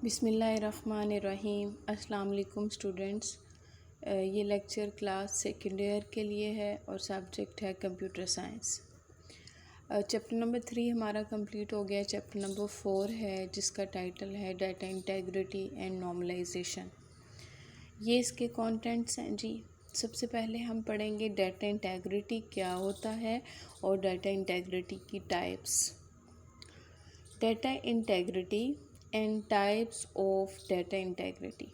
बिस्मिल्लाहिर्रहमानिर्रहीम। अस्सलाम वालेकुम स्टूडेंट्स। ये लेक्चर क्लास सेकेंड ईयर के लिए है और सब्जेक्ट है कंप्यूटर साइंस। चैप्टर नंबर 3 हमारा कंप्लीट हो गया। चैप्टर नंबर 4 है जिसका टाइटल है डाटा इंटेग्रिटी एंड नॉर्मलाइजेशन। ये इसके कंटेंट्स हैं जी। सबसे पहले हम पढ़ेंगे डाटा इंटेग्रिटी क्या होता है और डाटा इंटेग्रिटी की types. Data integrity and types of data integrity.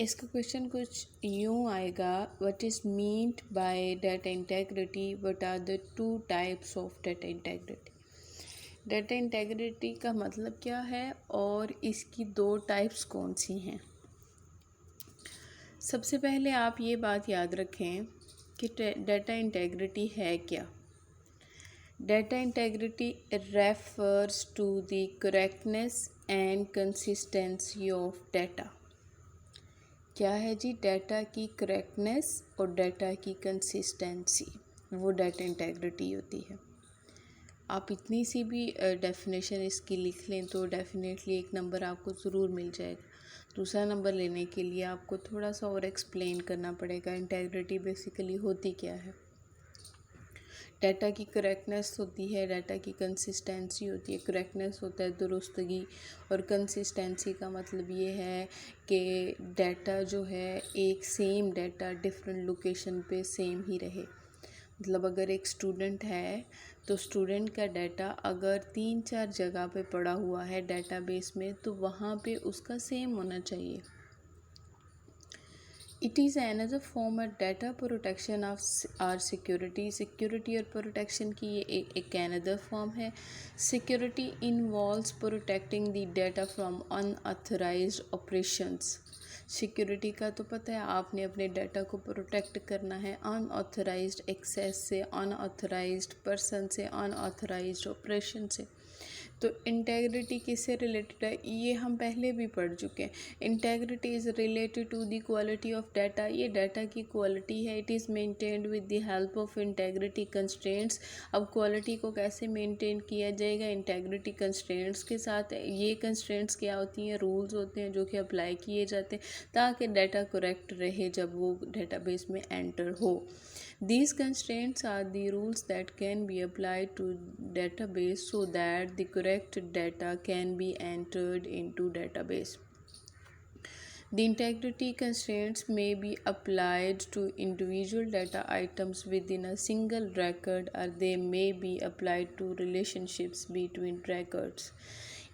इसका क्वेश्चन कुछ यूँ आएगा, what is meant by data integrity, what are the two types of data integrity. Data integrity का मतलब क्या है और इसकी दो टाइप्स कौन सी हैं। सबसे पहले आप ये बात याद रखें कि डाटा इंटेग्रिटी है क्या। Data integrity refers to the correctness and consistency of data। क्या है जी? डाटा की करेक्टनेस और डाटा की कंसिस्टेंसी, वो डाटा इंटेग्रिटी होती है। आप इतनी सी भी डेफिनेशन इसकी लिख लें तो डेफिनेटली एक नंबर आपको ज़रूर मिल जाएगा। दूसरा नंबर लेने के लिए आपको थोड़ा सा और एक्सप्लेन करना पड़ेगा इंटेग्रिटी बेसिकली होती क्या है। डाटा की करेक्टनेस होती है, डाटा की कंसिस्टेंसी होती है। करेक्टनेस होता है दुरुस्तगी और कंसिस्टेंसी का मतलब ये है कि डाटा जो है एक सेम डाटा डिफरेंट लोकेशन पे सेम ही रहे। मतलब अगर एक स्टूडेंट है तो स्टूडेंट का डाटा अगर 3-4 जगह पे पड़ा हुआ है डाटाबेस में तो वहाँ पे उसका सेम होना चाहिए। It is another form of data protection of our security। Security और प्रोटेक्शन की ये एक another form है। Security involves protecting the data from unauthorized operations। Security का तो पता है, आपने अपने डाटा को प्रोटेक्ट करना है अनऑथराइज्ड एक्सेस से, अनऑथराइज्ड पर्सन से, अनऑथराइज्ड ऑपरेशन से। तो इंटेग्रिटी किससे रिलेटेड है ये हम पहले भी पढ़ चुके हैं। Integrity is related to the quality of data. ये डाटा की क्वालिटी है। It is maintained with the help of integrity constraints. अब क्वालिटी को कैसे मेंटेन किया जाएगा? इंटेग्रिटी कंस्ट्रेंट्स के साथ। ये कंस्ट्रेंट्स क्या होती हैं? रूल्स होते हैं जो कि अप्लाई किए जाते हैं ताकि डाटा करेक्ट रहे जब वो डेटाबेस में एंटर हो। These constraints are the rules that can be applied to database so that the correct data can be entered into database। The integrity constraints may be applied to individual data items within a single record or they may be applied to relationships between records।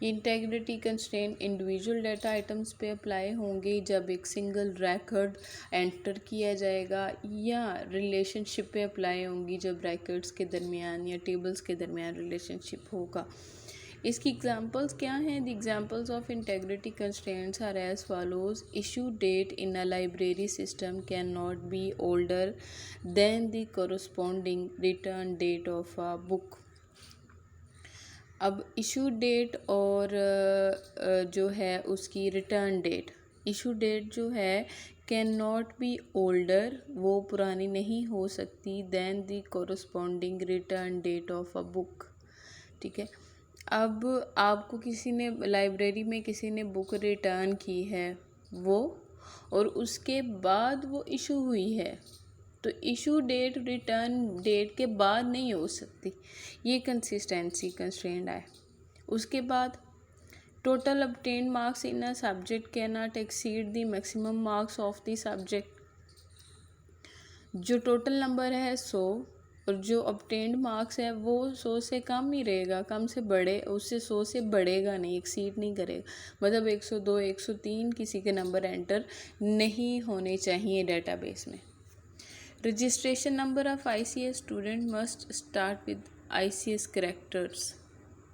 Integrity constraint individual data items पे apply होंगे जब एक single record enter किया जाएगा, या relationship पे apply होंगी जब रिकॉर्ड्स के दरमियान या टेबल्स के दरमियान रिलेशनशिप होगा। इसकी एग्जांपल्स क्या हैं? The examples of integrity constraints are as follows. Issue date in a library system can not be older than the corresponding return date of a book. अब इशू डेट और जो है उसकी रिटर्न डेट, इशू डेट जो है can not be older, वो पुरानी नहीं हो सकती, than the corresponding return date of a book. ठीक है। अब आपको किसी ने लाइब्रेरी में किसी ने बुक रिटर्न की है वो, और उसके बाद वो इशू हुई है, तो इशू डेट रिटर्न डेट के बाद नहीं हो सकती। ये कंसिस्टेंसी कंस्ट्रेंट है। उसके बाद total obtained marks in a subject can not exceed the maximum marks of the subject. जो टोटल नंबर है 100 और जो obtained मार्क्स है वो 100 से कम ही रहेगा, कम से बड़े, उससे 100 से बढ़ेगा नहीं, एक्सीड नहीं करेगा। मतलब 102 103 किसी के नंबर एंटर नहीं होने चाहिए डेटाबेस में। Registration number of ICS student must start with ICS characters.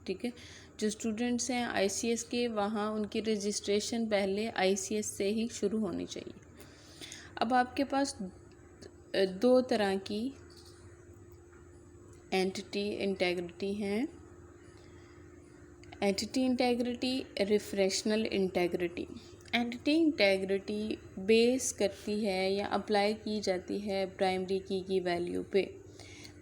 ठीक है। जो स्टूडेंट्स हैं ICS के, वहाँ उनकी रजिस्ट्रेशन पहले ICS से ही शुरू होनी चाहिए। अब आपके पास दो तरह की एंटिटी इंटेग्रिटी हैं। Entity integrity, referential integrity. Entity integrity base करती है या अप्लाई की जाती है प्राइमरी की वैल्यू पे।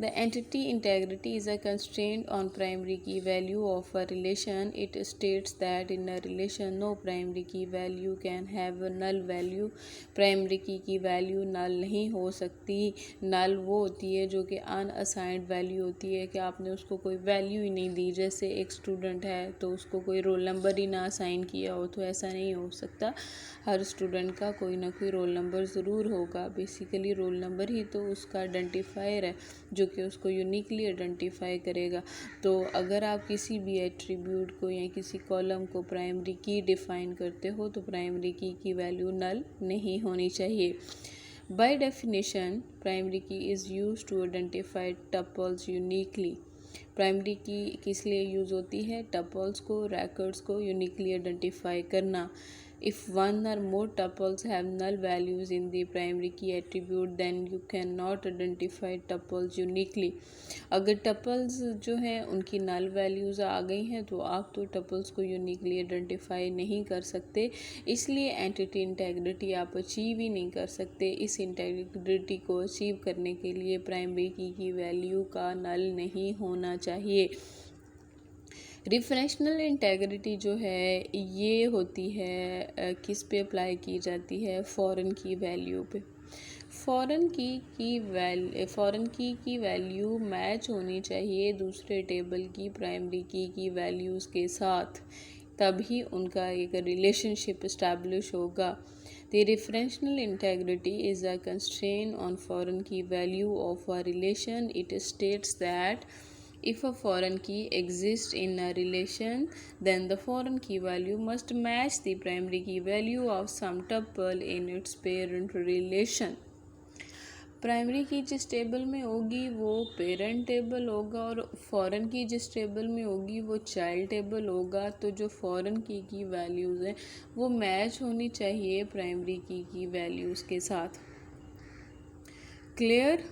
The entity integrity is a constraint on primary key value of a relation. It states that in a relation no primary key value can have a null value. Primary की value नल नहीं हो सकती. नल वो होती है जो कि अनअसाइंड वैल्यू होती है कि आपने उसको कोई वैल्यू ही नहीं दी. जैसे एक स्टूडेंट है तो उसको कोई रोल नंबर ही ना असाइन किया हो, तो ऐसा नहीं हो सकता. हर स्टूडेंट का कोई ना कोई रोल नंबर ज़रूर होगा. बेसिकली रोल नंबर ही तो उसका आइडेंटिफायर है जो कि उसको यूनिकली आइडेंटिफाई करेगा. तो अगर आप किसी भी एट्रीब्यूट को या किसी कॉलम को प्राइमरी की डिफ़ाइन करते हो तो प्राइमरी की वैल्यू नल नहीं होनी चाहिए. By definition primary key is use to identify tuples uniquely. Primary key किस लिए यूज़ होती है? टपल्स को, रैकर्ड्स को यूनिकली आइडेंटिफाई करना. If one or more tuples have null values in the primary key attribute, then you cannot identify tuples uniquely. अगर tuples जो हैं उनकी नल वैल्यूज़ आ गई हैं तो आप तो टपल्स को यूनिकली आइडेंटिफाई नहीं कर सकते. इसलिए एंटिटी इंटेग्रिटी आप अचीव ही नहीं कर सकते. इस इंटेग्रिटी को अचीव करने के लिए प्राइमरी की वैल्यू का नल नहीं होना चाहिए. रिफरेंशनल इंटेग्रिटी जो है ये होती है किस पे अप्लाई की जाती है? फॉरेन की वैल्यू पे. फॉरेन की वैल्यू मैच होनी चाहिए दूसरे टेबल की प्राइमरी की वैल्यूज़ के साथ, तभी उनका एक रिलेशनशिप इस्टेब्लिश होगा. The referential integrity is a constraint on foreign key value of a relation. It states that if a foreign key exists in a relation, then the foreign key value must match the primary key value of some tuple in its parent relation. Primary की जिस table में होगी वो parent table होगा और foreign की जिस table में होगी वो चाइल्ड टेबल होगा. तो जो फॉरेन की वैल्यूज़ हैं वो मैच होनी चाहिए प्राइमरी की वैल्यूज़ के साथ. क्लियर?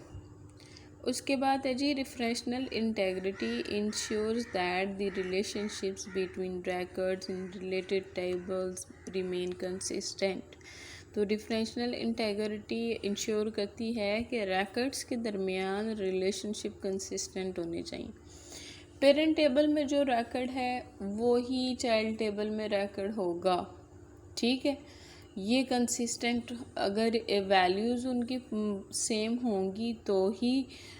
उसके बाद है जी referential integrity ensures that the relationships between records in related tables remain consistent. तो डिफरेंशियल इंटेग्रिटी इंश्योर करती है कि रैकर्ड्स के दरमियान रिलेशनशिप कंसिस्टेंट होने चाहिए. पेरेंट टेबल में जो रैकर्ड है वो ही चाइल्ड टेबल में रैकर्ड होगा. ठीक है, ये कंसिस्टेंट अगर वैल्यूज़ उनकी सेम होंगी तो ही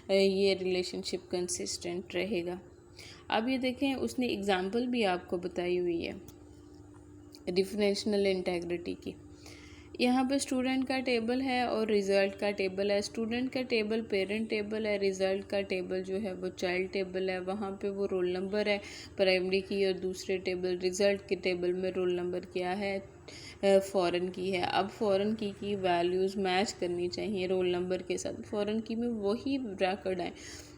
ये रिलेशनशिप कंसिस्टेंट रहेगा. अब ये देखें उसने एग्ज़ाम्पल भी आपको बताई हुई है डिफरेंशियल इंटेग्रिटी की. यहाँ पे स्टूडेंट का टेबल है और रिज़ल्ट का टेबल है. स्टूडेंट का टेबल पेरेंट टेबल है, रिज़ल्ट का टेबल जो है वो चाइल्ड टेबल है. वहाँ पे वो रोल नंबर है प्राइमरी की और दूसरे टेबल रिज़ल्ट के टेबल में रोल नंबर क्या है? फ़ॉरेन की है. अब फ़ॉरेन की वैल्यूज़ मैच करनी चाहिए रोल नंबर के साथ. फ़ॉरेन की में वही रैकर्ड है.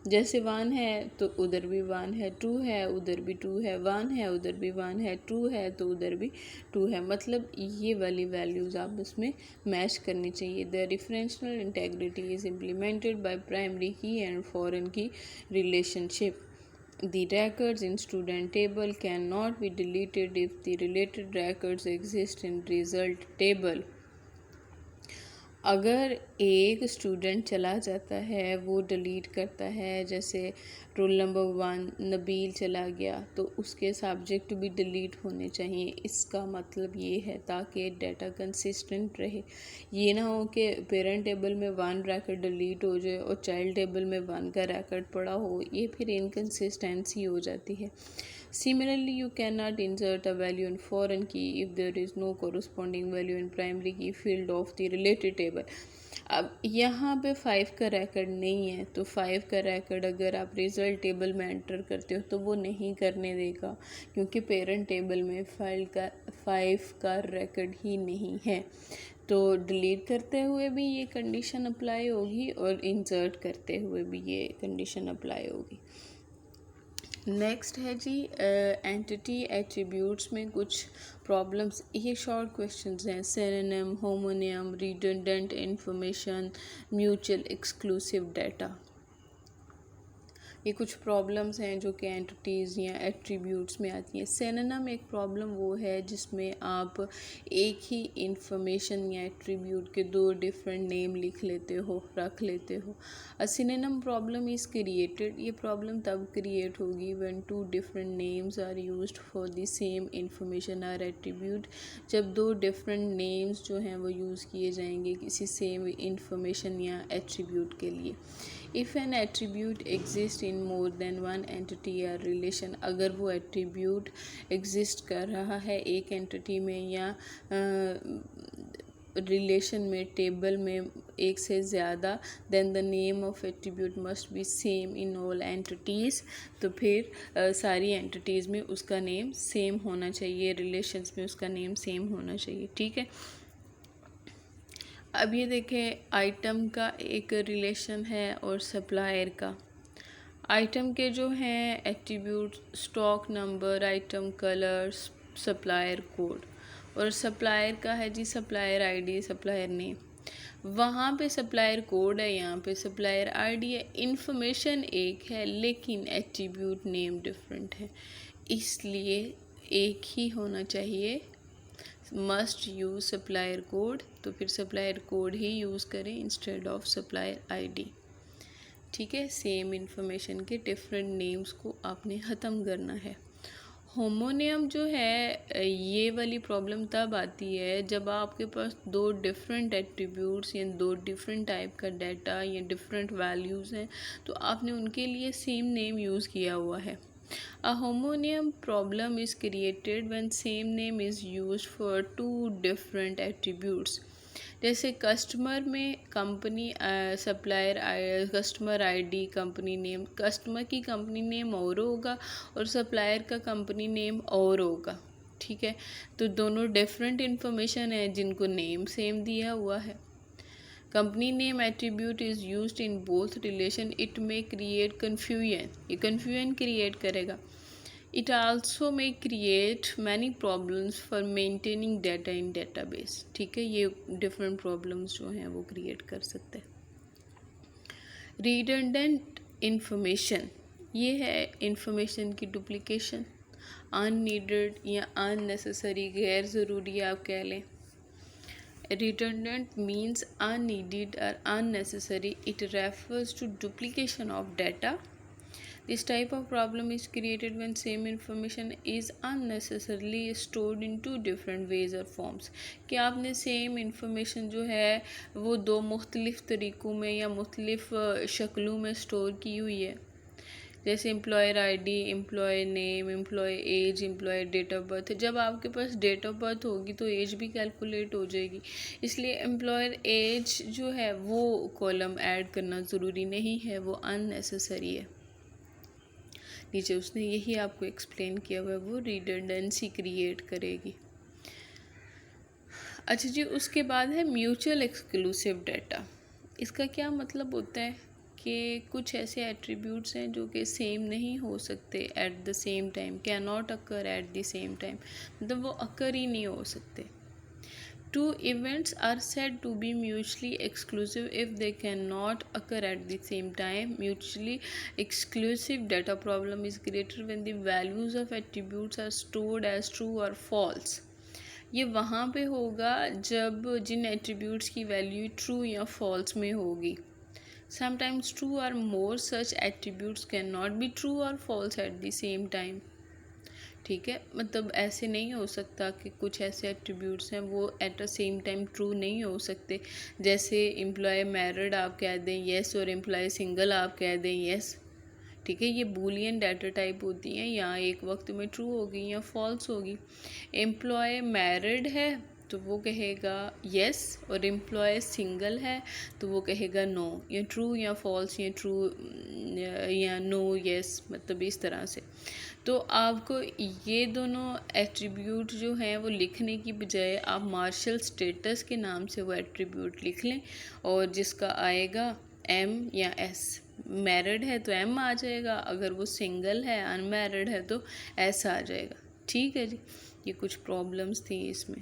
जैसे 1 है तो उधर भी 1 है, 2 है उधर भी 2 है, 1 है उधर भी 1 है, 2 है तो उधर भी 2 है. मतलब ये वाली वैल्यूज़ आप उसमें मैच करनी चाहिए. The differential integrity is implemented by primary की एंड फॉरेन की relationship. The records in student table cannot be deleted if the related records exist in result table. अगर एक स्टूडेंट चला जाता है वो डिलीट करता है, जैसे रोल नंबर 1 नबील चला गया तो उसके सब्जेक्ट भी डिलीट होने चाहिए. इसका मतलब ये है ताकि डाटा कंसिस्टेंट रहे. ये ना हो कि पेरेंट टेबल में 1 रैकेट डिलीट हो जाए और चाइल्ड टेबल में 1 का रैकेट पड़ा हो. ये फिर इनकंसिस्टेंसी हो जाती है. Similarly, you cannot insert a value in foreign key if there is no corresponding value in primary key field of the related table. अब यहाँ पे 5 का रैकेट नहीं है तो 5 का रैकेट अगर आप रिजल्ट टेबल में एंटर करते हो तो वो नहीं करने देगा क्योंकि पेरेंट टेबल में 5 का रैकेट ही नहीं है. तो डिलीट करते हुए भी ये कंडीशन अप्लाई होगी और इंसर्ट करते हुए भी ये कंडीशन अप्लाई होगी. नेक्स्ट है जी एंटिटी एट्रीब्यूट्स में कुछ प्रॉब्लम्स. ये शॉर्ट क्वेश्चंस हैं. Synonym, homonym, redundant information, mutual exclusive data. ये कुछ प्रॉब्लम्स हैं जो कि एंटिटीज़ या एट्रीब्यूट्स में आती हैं। सिनोनिम एक प्रॉब्लम वो है जिसमें आप एक ही इंफॉर्मेशन या एट्रीब्यूट के दो डिफरेंट नेम लिख लेते हो, रख लेते हो। A synonym problem is created, ये प्रॉब्लम तब क्रिएट होगी when two different names are used for the same information और एट्रीब्यूट, जब दो डिफरेंट नेम्स जो हैं वो यूज़ किए जाएंगे किसी सेम इंफॉर्मेशन या एट्रीब्यूट के लिए। If N attribute exist in more than one entity या रिलेशन, अगर वो एट्रीब्यूट एग्जिस्ट कर रहा है एक एंटिटी में या रिलेशन में, टेबल में एक से ज़्यादा, then the name of attribute must be same in all entities, तो फिर सारी एंटिटीज़ में उसका नेम सेम होना चाहिए, रिलेशंस में उसका नेम सेम होना चाहिए। ठीक है, अब ये देखें, आइटम का एक रिलेशन है और सप्लायर का। आइटम के जो हैं attribute stock number, item colours, supplier code, और सप्लायर का है जी सप्लायर आईडी, सप्लायर नेम। वहाँ पे सप्लायर कोड है, यहाँ पे सप्लायर आईडी है। इंफॉर्मेशन एक है लेकिन एट्रीब्यूट नेम डिफरेंट है, इसलिए एक ही होना चाहिए। मस्ट यूज़ सप्लायर कोड, तो फिर सप्लायर कोड ही यूज़ करें इंस्टेड ऑफ सप्लायर आईडी। ठीक है, सेम इंफॉर्मेशन के डिफरेंट नेम्स को आपने ख़त्म करना है। होमोनियम जो है ये वाली प्रॉब्लम तब आती है जब आपके पास दो डिफरेंट एट्रीब्यूट्स या दो डिफरेंट टाइप का डाटा या डिफरेंट वैल्यूज़ हैं, तो आपने उनके लिए सेम नेम यूज़ किया हुआ है। A homonymy problem is created when same name is used for two different attributes. जैसे कस्टमर में company supplier customer ID company name, customer की कंपनी नेम और होगा और सप्लायर का कंपनी नेम और होगा। ठीक है, तो दोनों डिफरेंट इन्फॉर्मेशन है जिनको नेम सेम दिया हुआ है। Company name attribute is used in both relation, it may create confusion, ये कन्फ्यूजन क्रिएट करेगा। It also may create many problems for maintaining data in database. ठीक है, ये डिफरेंट प्रॉब्लम्स जो हैं वो क्रिएट कर सकते हैं। रिडंडेंट इंफॉर्मेशन, ये है इंफॉर्मेशन की डुप्लीकेशन, अननीडेड या अननेसेसरी, गैर ज़रूरी आप कह लें। Redundant means unneeded or unnecessary. It refers to duplication of data. This type of problem is created when same information is unnecessarily stored in two different ways or forms. कि आपने same information जो है वो दो मुख्तलिफ तरीक़ों में या मुख्तलिफ शक्लों में स्टोर की हुई है। जैसे employer ID, employee name, employee age, employee date of birth. जब आपके पास डेट ऑफ बर्थ होगी तो एज भी कैलकुलेट हो जाएगी, इसलिए एम्प्लॉयर एज जो है वो कॉलम ऐड करना ज़रूरी नहीं है, वो अननेसेसरी है। नीचे उसने यही आपको एक्सप्लेन किया हुआ है, वो रिडंडेंसी क्रिएट करेगी। अच्छा जी, उसके बाद है म्यूचुअल एक्सक्लूसिव डाटा। इसका क्या मतलब होता है कि कुछ ऐसे एट्रीब्यूट्स हैं जो कि सेम नहीं हो सकते at the same time, can not occur at the same time, मतलब वो अकर ही नहीं हो सकते। Two events are said to be mutually exclusive if they cannot occur at the same time. Mutually exclusive data problem is created when the values of attributes are stored as true or false. ये वहाँ पे होगा जब जिन attributes की value true या false में होगी। Sometimes two or more such attributes cannot be true or false at the same time. ठीक है, मतलब ऐसे नहीं हो सकता कि कुछ ऐसे एट्रीब्यूट्स हैं वो at a same time true नहीं हो सकते। जैसे एम्प्लॉय मैरिड आप कह दें येस और एम्प्लॉय सिंगल आप कह दें येस। ठीक है, ये बूलियन डाटा टाइप होती हैं, यहाँ एक वक्त में ट्रू होगी या फॉल्स होगी। एम्प्लॉय मैरिड है तो वो कहेगा येस, और एम्प्लॉय सिंगल है तो वो कहेगा नो, या ट्रू या फॉल्स, या ट्रू या नो येस, मतलब इस तरह से। तो आपको ये दोनों एट्रीब्यूट जो हैं वो लिखने की बजाय आप मार्शल स्टेटस के नाम से वो एट्रीब्यूट लिख लें, और जिसका आएगा एम या एस। मैरिड है तो एम आ जाएगा, अगर वो सिंगल है अनमैरिड है तो एस आ जाएगा। ठीक है जी, ये कुछ प्रॉब्लम्स थी इसमें।